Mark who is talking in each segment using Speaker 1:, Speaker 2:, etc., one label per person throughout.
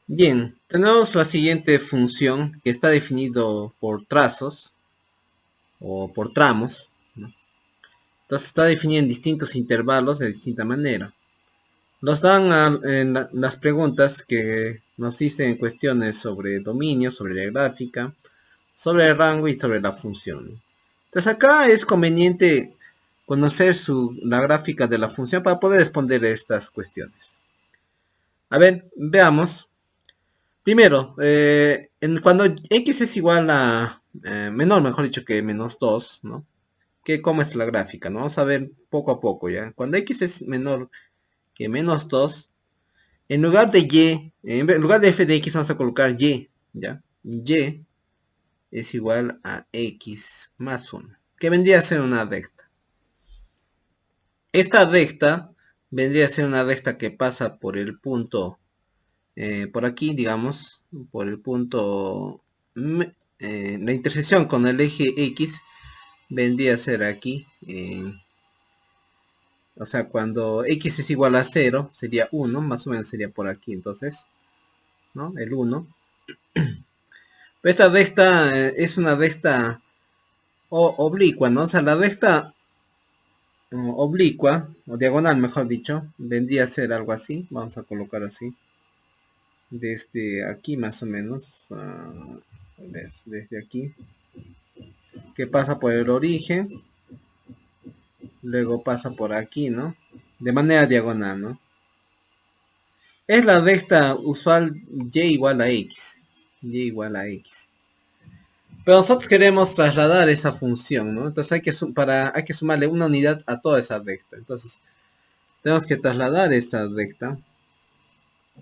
Speaker 1: Bien, tenemos la siguiente función que está definido por trazos o por tramos, ¿no? Entonces está definida en distintos intervalos de distinta manera. Nos dan las preguntas que nos dicen cuestiones sobre dominio, sobre la gráfica, sobre el rango y sobre la función. Entonces acá es conveniente conocer la gráfica de la función para poder responder a estas cuestiones. A ver, veamos. Primero, cuando x es igual a menor, mejor dicho, que menos 2, ¿no? ¿Cómo es la gráfica? ¿No? Vamos a ver poco a poco, ¿ya? Cuando x es menor que menos 2, en lugar de y, en lugar de f de x vamos a colocar y, ¿ya? Y es igual a x más 1, que vendría a ser una recta. Esta recta vendría a ser una recta que pasa por el punto, por aquí, digamos, por el punto, la intersección con el eje x vendría a ser aquí, o sea, cuando x es igual a 0, sería 1, más o menos sería por aquí, entonces, ¿no? El 1. Esta recta es una recta oblicua, ¿no? O sea, la recta oblicua, o diagonal, mejor dicho, vendría a ser algo así, vamos a colocar así, desde aquí más o menos, a ver, desde aquí, que pasa por el origen, luego pasa por aquí, ¿no? De manera diagonal, ¿no? Es la recta usual y igual a x. Y igual a x. Pero nosotros queremos trasladar esa función, ¿no? Entonces hay que sumarle una unidad a toda esa recta. Entonces tenemos que trasladar esta recta,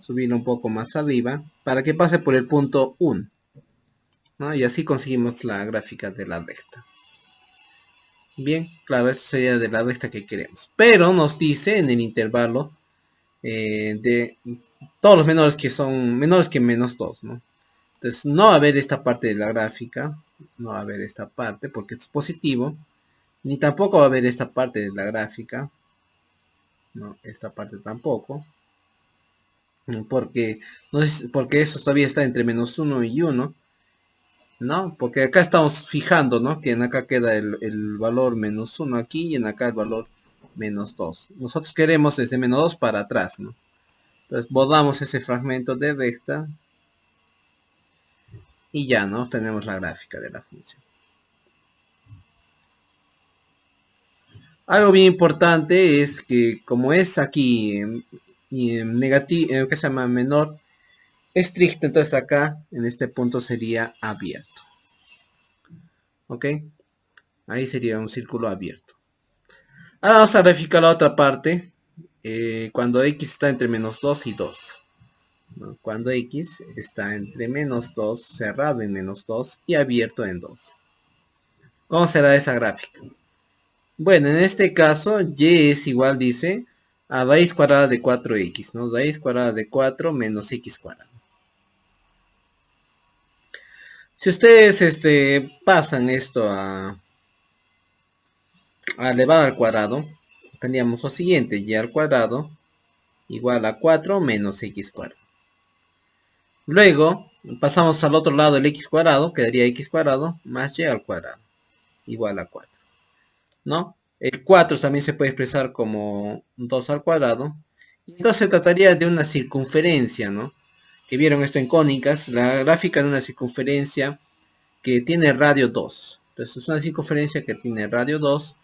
Speaker 1: subirla un poco más arriba, para que pase por el punto 1, ¿no? Y así conseguimos la gráfica de la recta. Bien, claro, eso sería de la recta que queremos. Pero nos dice en el intervalo de todos los menores que son menores que menos 2, ¿no? Entonces no va a haber esta parte de la gráfica, no va a haber esta parte porque esto es positivo, ni tampoco va a haber esta parte de la gráfica, no, esta parte tampoco, porque, no sé, porque eso todavía está entre menos 1 y 1, ¿no? Porque acá estamos fijando, ¿no? Que en acá queda el valor menos 1 aquí y en acá el valor menos 2. Nosotros queremos desde menos 2 para atrás, ¿no? Entonces borramos ese fragmento de recta y ya, ¿no? Tenemos la gráfica de la función. Algo bien importante es que como es aquí negativo, que se llama menor estricto, entonces acá en este punto sería abierto. ¿Ok? Ahí sería un círculo abierto. Ahora vamos a verificar la otra parte. Cuando x está entre menos 2 y 2. ¿No? Cuando x está entre menos 2, cerrado en menos 2 y abierto en 2. ¿Cómo será esa gráfica? Bueno, en este caso, y es igual, dice, a raíz cuadrada de 4x, ¿no? Raíz cuadrada de 4 menos x cuadrado. Si ustedes pasan esto a elevar al cuadrado, tendríamos lo siguiente, y al cuadrado igual a 4 menos x cuadrado. Luego, pasamos al otro lado del x cuadrado, quedaría x cuadrado más y al cuadrado, igual a 4, ¿no? El 4 también se puede expresar como 2 al cuadrado. Y entonces se trataría de una circunferencia, ¿no? Que vieron esto en cónicas, la gráfica de una circunferencia que tiene radio 2. Entonces es una circunferencia que tiene radio 2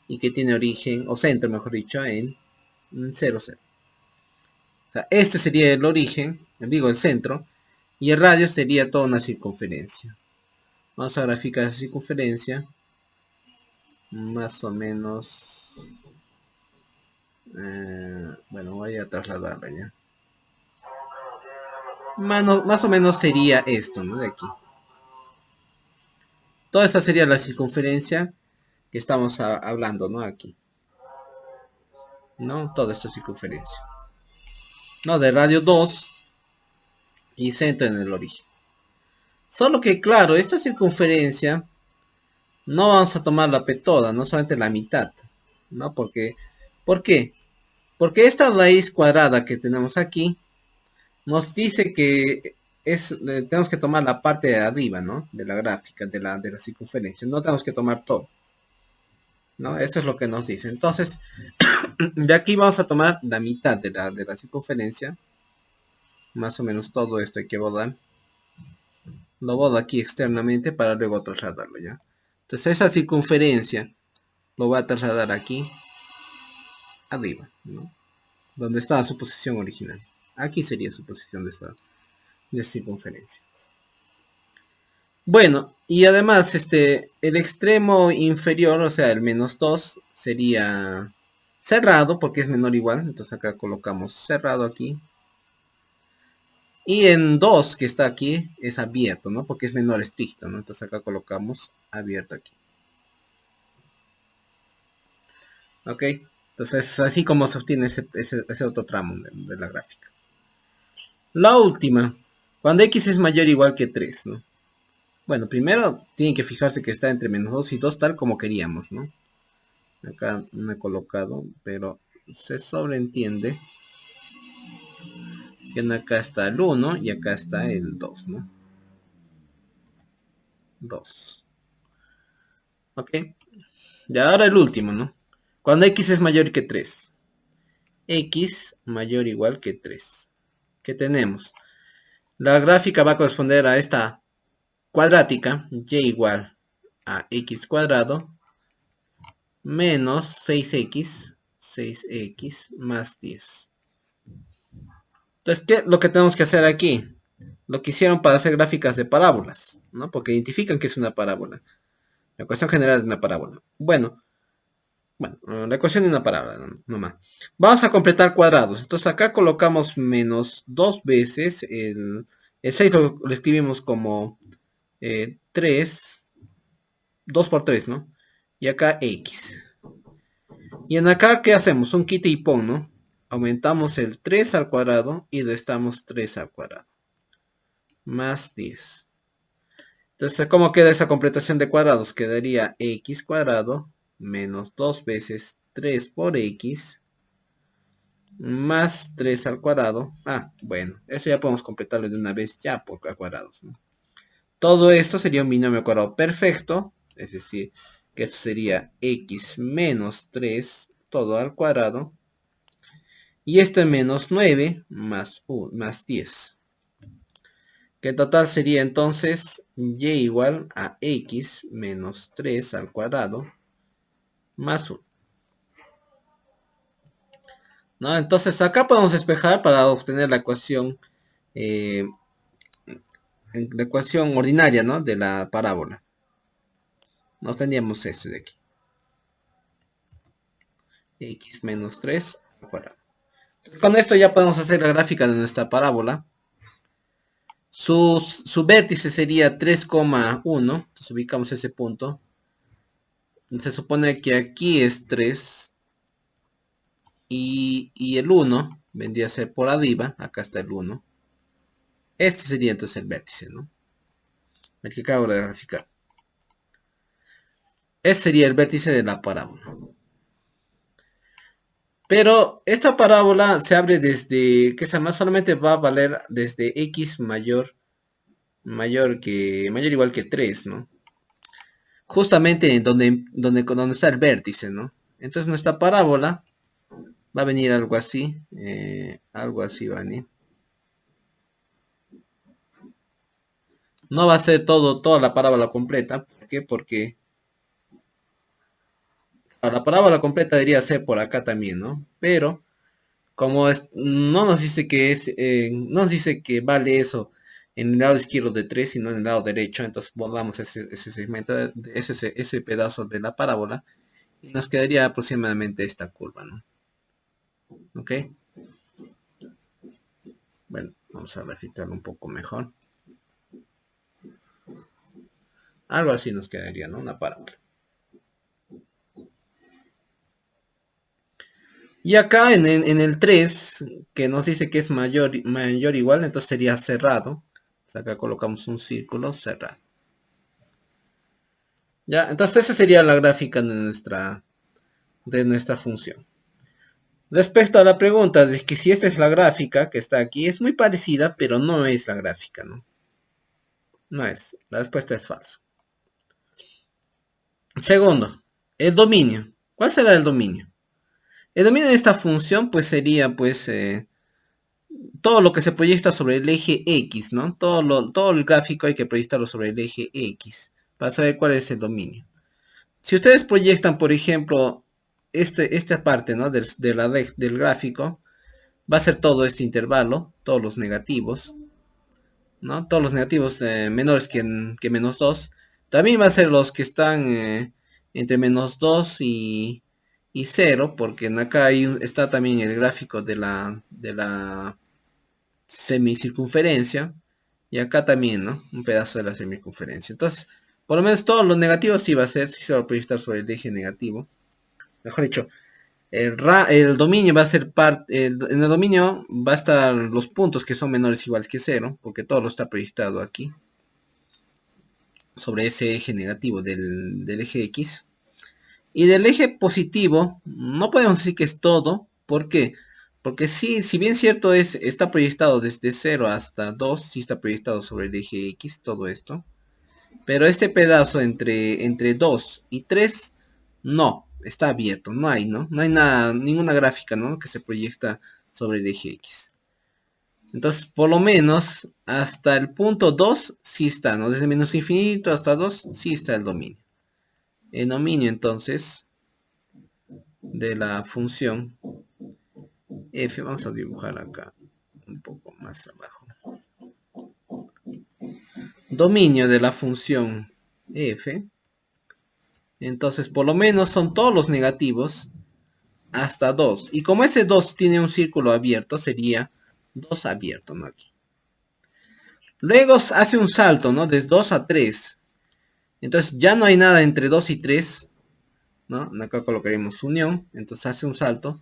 Speaker 1: y que tiene origen, o centro mejor dicho, en 0, 0. O sea, este sería el origen, digo el centro, y el radio sería toda una circunferencia. Vamos a graficar esa circunferencia, más o menos, bueno, voy a trasladarla ya. Más o menos sería esto, ¿no? De aquí. Toda esta sería la circunferencia que estamos hablando, ¿no? Aquí. ¿No? Toda esta circunferencia. ¿No? De radio 2 y centro en el origen. Solo que, claro, esta circunferencia no vamos a tomarla toda, no solamente la mitad. ¿No? Porque, ¿por qué? Porque esta raíz cuadrada que tenemos aquí nos dice que tenemos que tomar la parte de arriba, ¿no? De la gráfica, de la circunferencia. No tenemos que tomar todo, ¿no? Eso es lo que nos dice. Entonces, de aquí vamos a tomar la mitad de la circunferencia. Más o menos todo esto hay que borrar. Lo borro aquí externamente para luego trasladarlo, ¿ya? Entonces esa circunferencia lo voy a trasladar aquí arriba, ¿no? Donde estaba su posición original. Aquí sería su posición de circunferencia. Bueno, y además el extremo inferior, o sea, el -2, sería cerrado porque es menor o igual. Entonces acá colocamos cerrado aquí. Y en 2 que está aquí es abierto, ¿no? Porque es menor estricto, ¿no? Entonces acá colocamos abierto aquí. ¿Ok? Entonces así como se obtiene ese otro tramo de la gráfica. La última, cuando x es mayor o igual que 3, ¿no? Bueno, primero tienen que fijarse que está entre -2 y 2 tal como queríamos, ¿no? Acá no he colocado, pero se sobreentiende que acá está el 1 y acá está el 2, ¿no? 2. ¿Ok? Y ahora el último, ¿no? Cuando x es mayor que 3. X mayor o igual que 3. ¿Qué tenemos? La gráfica va a corresponder a esta cuadrática, y igual a x cuadrado menos 6x más 10. Entonces, ¿qué es lo que tenemos que hacer aquí? Lo que hicieron para hacer gráficas de parábolas, ¿no? Porque identifican que es una parábola. La ecuación general es una parábola. Bueno, la ecuación es una parábola, no más. Vamos a completar cuadrados. Entonces acá colocamos menos 2 veces el 6 lo escribimos como 3, 2 por 3, ¿no? Y acá x. Y en acá, ¿qué hacemos? Un quita y pon, ¿no? Aumentamos el 3 al cuadrado y restamos 3 al cuadrado. Más 10. Entonces, ¿cómo queda esa completación de cuadrados? Quedaría x cuadrado menos 2 veces 3 por x más 3 al cuadrado. Bueno, eso ya podemos completarlo de una vez ya por cuadrados, ¿no? Todo esto sería un binomio cuadrado perfecto, es decir, que esto sería x menos 3 todo al cuadrado. Y este menos 9 más 10. Que en total sería entonces y igual a x menos 3 al cuadrado más 1. ¿No? Entonces acá podemos despejar para obtener eh, la ecuación ordinaria, ¿no? De la parábola. No tendríamos eso de aquí. X menos 3 al cuadrado. Con esto ya podemos hacer la gráfica de nuestra parábola. Su vértice sería 3,1. Entonces ubicamos ese punto. Se supone que aquí es 3 y el 1 vendría a ser por arriba. Acá está el 1. Este sería entonces el vértice, ¿no? El que acabo de graficar. Este sería el vértice de la parábola. Pero esta parábola se abre desde, que solamente va a valer desde x mayor igual que 3, ¿no? Justamente donde está el vértice, ¿no? Entonces nuestra parábola va a venir algo así, va a venir. No va a ser toda la parábola completa. ¿Por qué? Porque la parábola completa debería ser por acá también, ¿no? Pero como no nos dice no nos dice que vale eso en el lado izquierdo de 3, sino en el lado derecho, entonces borramos ese segmento, ese pedazo de la parábola y nos quedaría aproximadamente esta curva, ¿no? ¿Ok? Bueno, vamos a refiltrarlo un poco mejor. Algo así nos quedaría, ¿no? Una parábola. Y acá en el 3, que nos dice que es mayor o igual, entonces sería cerrado. Entonces acá colocamos un círculo cerrado. Ya, entonces esa sería la gráfica de nuestra función. Respecto a la pregunta de que si esta es la gráfica que está aquí, es muy parecida, pero no es la gráfica, ¿no? No es. La respuesta es falso. Segundo, el dominio. ¿Cuál será el dominio? El dominio de esta función, pues sería, pues, todo lo que se proyecta sobre el eje X, ¿no? Todo el gráfico hay que proyectarlo sobre el eje X para saber cuál es el dominio. Si ustedes proyectan, por ejemplo, esta parte, ¿no? Del gráfico, va a ser todo este intervalo, todos los negativos, ¿no? Todos los negativos menores que menos 2. También va a ser los que están entre menos 2 y 0, porque en acá está también el gráfico de la semicircunferencia, y acá también, ¿no? Un pedazo de la semicircunferencia. Entonces, por lo menos todos los negativos sí va a ser, si se va a proyectar sobre el eje negativo. Mejor dicho, el dominio va a ser parte, en el dominio va a estar los puntos que son menores o iguales que 0, porque todo lo está proyectado aquí, sobre ese eje negativo del eje X. Y del eje positivo, no podemos decir que es todo. ¿Por qué? Porque sí, si bien cierto está proyectado desde 0 hasta 2, sí está proyectado sobre el eje X, todo esto. Pero este pedazo entre 2 y 3, no, está abierto, no hay, ¿no? No hay nada, ninguna gráfica, ¿no? Que se proyecta sobre el eje X. Entonces, por lo menos, hasta el punto 2 sí está, ¿no? Desde menos infinito hasta 2 sí está el dominio. El dominio, entonces, de la función f, vamos a dibujar acá un poco más abajo. Dominio de la función f, entonces por lo menos son todos los negativos hasta 2. Y como ese 2 tiene un círculo abierto, sería 2 abierto, ¿no? Aquí. Luego hace un salto, ¿no? De 2 a 3. Entonces ya no hay nada entre 2 y 3, ¿no? Acá colocaremos unión, entonces hace un salto.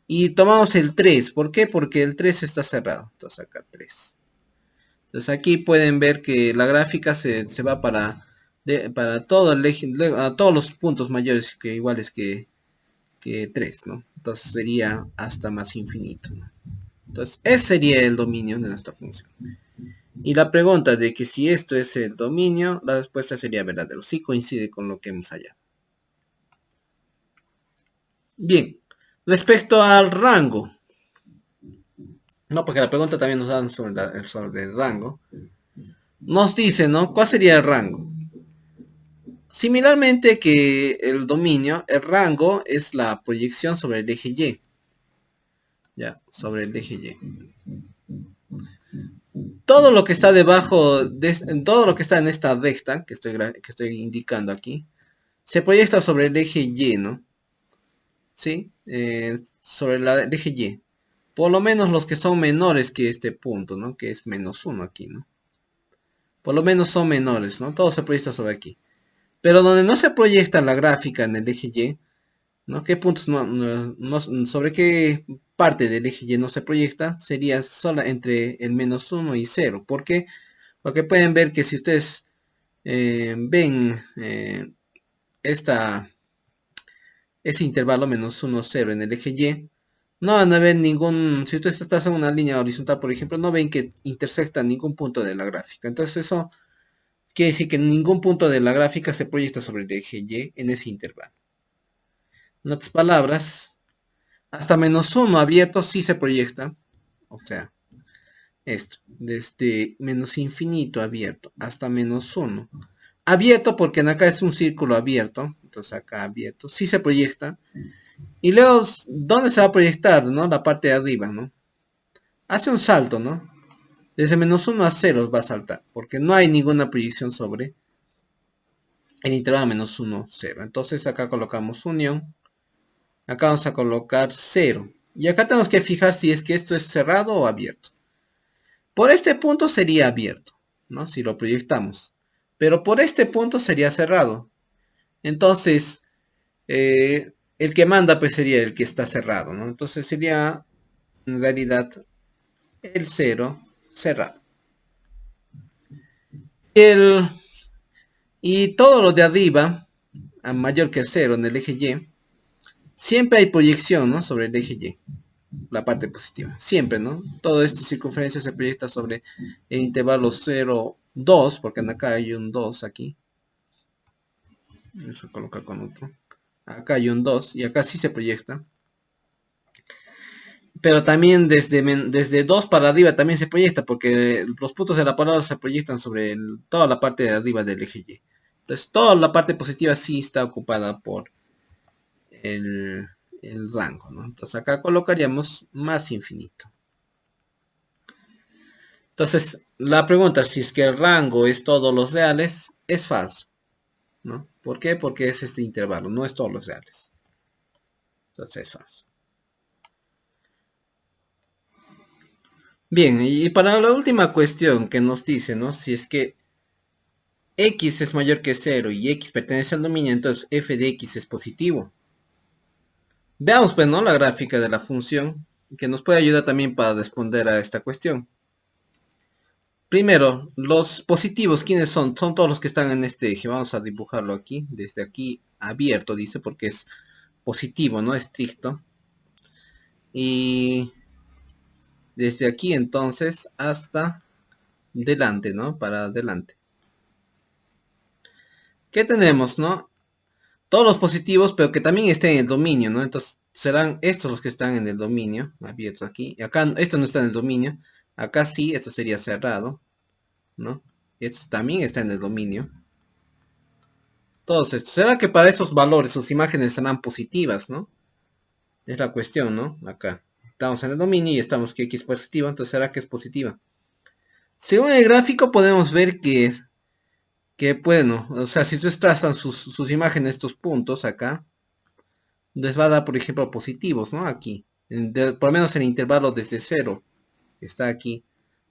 Speaker 1: Y tomamos el 3, ¿por qué? Porque el 3 está cerrado, entonces acá 3. Entonces aquí pueden ver que la gráfica se va para todo el eje, a todos los puntos mayores que iguales que 3, ¿no? Entonces sería hasta más infinito, ¿no? Entonces ese sería el dominio de nuestra función. Y la pregunta de que si esto es el dominio, la respuesta sería verdadero. Sí coincide con lo que hemos hallado. Bien, respecto al rango. No, porque la pregunta también nos dan sobre el rango. Nos dice, ¿no? ¿Cuál sería el rango? Similarmente que el dominio, el rango es la proyección sobre el eje Y. Ya, sobre el eje Y. Todo lo que está debajo, todo lo que está en esta recta que estoy indicando aquí, se proyecta sobre el eje Y, ¿no? ¿Sí? Sobre el eje Y. Por lo menos los que son menores que este punto, ¿no? Que es menos 1 aquí, ¿no? Por lo menos son menores, ¿no? Todo se proyecta sobre aquí. Pero donde no se proyecta la gráfica en el eje Y, ¿no? ¿Qué puntos sobre qué parte del eje Y no se proyecta? Sería sola entre el menos 1 y 0. ¿Por qué? Porque pueden ver que si ustedes ven ese intervalo menos 1, 0 en el eje Y, no van a ver ningún, si ustedes están en una línea horizontal, por ejemplo, no ven que intersecta ningún punto de la gráfica. Entonces eso quiere decir que ningún punto de la gráfica se proyecta sobre el eje Y en ese intervalo. En otras palabras, hasta menos 1 abierto sí se proyecta. O sea, esto, desde menos infinito abierto hasta menos 1. Abierto porque en acá es un círculo abierto. Entonces acá abierto. Sí se proyecta. Y luego, ¿dónde se va a proyectar? ¿No? La parte de arriba, ¿no? Hace un salto, ¿no? Desde menos 1 a 0 va a saltar. Porque no hay ninguna proyección sobre el intervalo menos 1, 0. Entonces acá colocamos unión. Acá vamos a colocar 0. Y acá tenemos que fijar si es que esto es cerrado o abierto. Por este punto sería abierto, ¿no? Si lo proyectamos. Pero por este punto sería cerrado. Entonces, el que manda pues sería el que está cerrado, ¿no? Entonces sería en realidad el 0 cerrado. Y todo lo de arriba, a mayor que 0 en el eje Y, siempre hay proyección, ¿no? Sobre el eje Y, la parte positiva, siempre, ¿no? Toda esta circunferencia se proyecta sobre el intervalo 0, 2, porque acá hay un 2 aquí. Vamos a colocar con otro. Acá hay un 2 y acá sí se proyecta. Pero también desde 2 para arriba también se proyecta, porque los puntos de la palabra se proyectan sobre toda la parte de arriba del eje Y. Entonces toda la parte positiva sí está ocupada por el, el rango, ¿no? Entonces acá colocaríamos más infinito. Entonces la pregunta si es que el rango es todos los reales es falso, ¿no? ¿Por qué? Porque es este intervalo, no es todos los reales. Entonces es falso. Bien, y para la última cuestión que nos dice, ¿no? Si es que x es mayor que 0 y x pertenece al dominio, entonces f de x es positivo. Veamos pues, ¿no? La gráfica de la función, que nos puede ayudar también para responder a esta cuestión. Primero, los positivos, ¿quiénes son? Son todos los que están en este eje. Vamos a dibujarlo aquí, desde aquí abierto, dice, porque es positivo, ¿no? Estricto. Y desde aquí entonces hasta delante, ¿no? Para adelante. ¿Qué tenemos, no? Todos los positivos, pero que también estén en el dominio, ¿no? Entonces serán estos los que están en el dominio, abierto aquí. Y acá, esto no está en el dominio. Acá sí, esto sería cerrado, ¿no? Esto también está en el dominio. Todos estos. ¿Será que para esos valores sus imágenes serán positivas, no? Es la cuestión, ¿no? Acá. Estamos en el dominio y estamos que X es positiva, entonces ¿será que es positiva? Según el gráfico podemos ver que bueno, o sea, si ustedes trazan sus imágenes, estos puntos acá, les va a dar, por ejemplo, positivos, ¿no? Aquí. Por lo menos en el intervalo desde 0, que está aquí,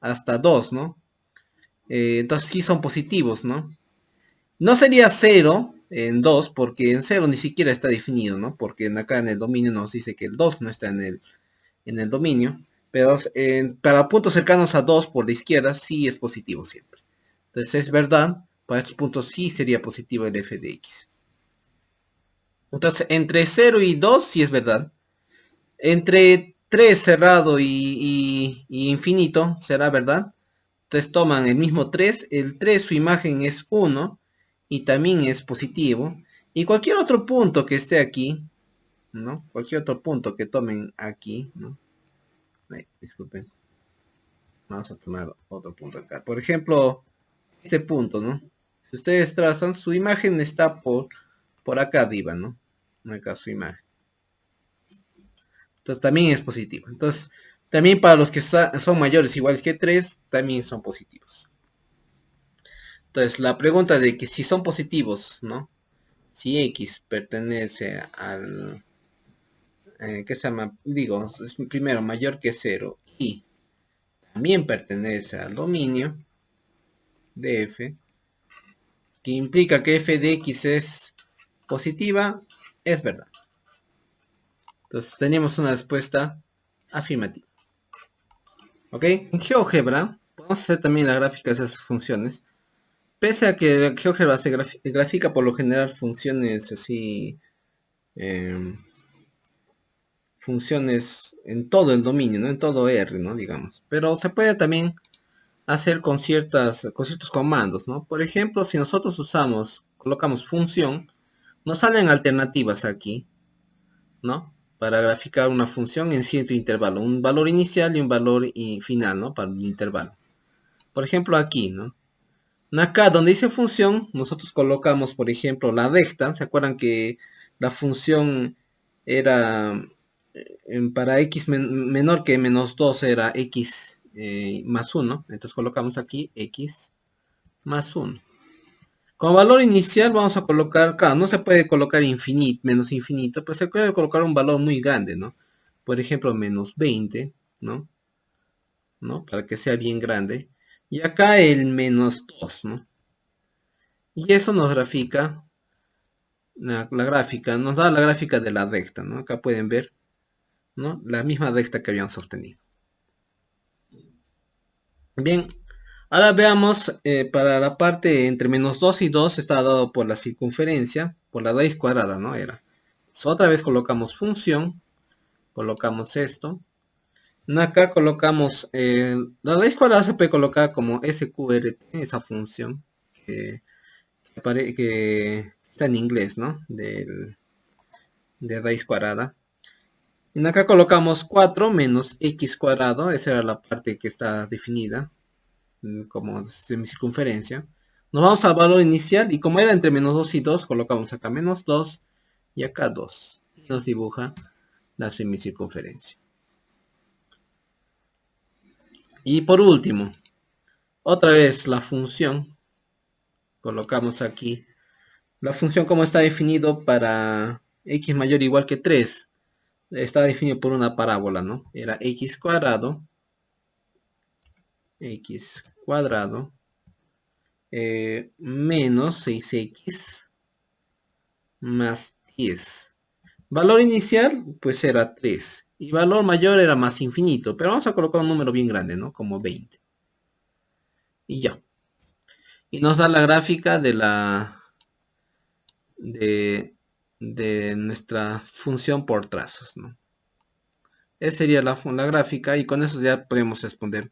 Speaker 1: hasta 2, ¿no? Entonces sí son positivos, ¿no? No sería 0 en 2, porque en 0 ni siquiera está definido, ¿no? Porque acá en el dominio nos dice que el 2 no está en el dominio. Pero para puntos cercanos a 2 por la izquierda sí es positivo siempre. Entonces es verdad, para estos puntos sí sería positivo el f de x. Entonces entre 0 y 2 sí es verdad. Entre 3 cerrado y infinito será verdad. Entonces toman el mismo 3. El 3 su imagen es 1 y también es positivo. Y cualquier otro punto que esté aquí, ¿no? Cualquier otro punto que tomen aquí, ¿no? Ay, disculpen. Vamos a tomar otro punto acá. Por ejemplo, este punto, ¿no? Si ustedes trazan, su imagen está por acá arriba, ¿no? Acá su imagen. Entonces también es positivo. Entonces, también para los que son mayores iguales que 3, también son positivos. Entonces, la pregunta de que si son positivos, ¿no? Si X pertenece al... ¿qué se llama? Digo, es primero mayor que 0 y también pertenece al dominio de f, que implica que f de x es positiva, es verdad. Entonces tenemos una respuesta afirmativa. ¿Ok? En GeoGebra podemos hacer también la gráfica de esas funciones. Pese a que GeoGebra se grafica por lo general funciones así, funciones en todo el dominio, ¿no? En todo R, ¿no? Digamos. Pero se puede también hacer con ciertos comandos, ¿no? Por ejemplo, si nosotros colocamos función, nos salen alternativas aquí, ¿no? Para graficar una función en cierto intervalo, un valor inicial y un valor final, ¿no? Para el intervalo. Por ejemplo, aquí, ¿no? Acá donde dice función, nosotros colocamos, por ejemplo, la recta. ¿Se acuerdan que la función era para x menor que menos 2 era x más 1? Entonces colocamos aquí x más 1. Como valor inicial vamos a colocar, claro, no se puede colocar infinito, menos infinito, pero se puede colocar un valor muy grande, ¿no? Por ejemplo, menos 20, ¿no? Para que sea bien grande. Y acá el menos 2, ¿no? Y eso nos grafica, la gráfica, nos da la gráfica de la recta, ¿no? Acá pueden ver, ¿no? La misma recta que habíamos obtenido. Bien, ahora veamos para la parte entre menos 2 y 2 está dado por la circunferencia, por la raíz cuadrada, ¿no? Era. Otra vez colocamos función, colocamos esto. Acá colocamos la raíz cuadrada se puede colocar como sqrt, esa función que está en inglés, ¿no? De raíz cuadrada. Y acá colocamos 4 menos x cuadrado, esa era la parte que está definida como semicircunferencia. Nos vamos al valor inicial y como era entre menos 2 y 2, colocamos acá menos 2 y acá 2. Y nos dibuja la semicircunferencia. Y por último, otra vez la función. Colocamos aquí la función como está definido para x mayor o igual que 3. Está definido por una parábola, ¿no? Era x cuadrado menos 6x más 10. Valor inicial pues era 3 y valor mayor era más infinito, pero vamos a colocar un número bien grande, ¿no? Como 20. Y ya. Y nos da la gráfica de nuestra función por trazos, ¿no? Esa sería la gráfica y con eso ya podemos responder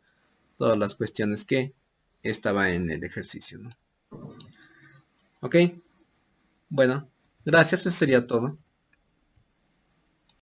Speaker 1: todas las cuestiones que estaba en el ejercicio, ¿no? Ok, bueno, gracias, eso sería todo.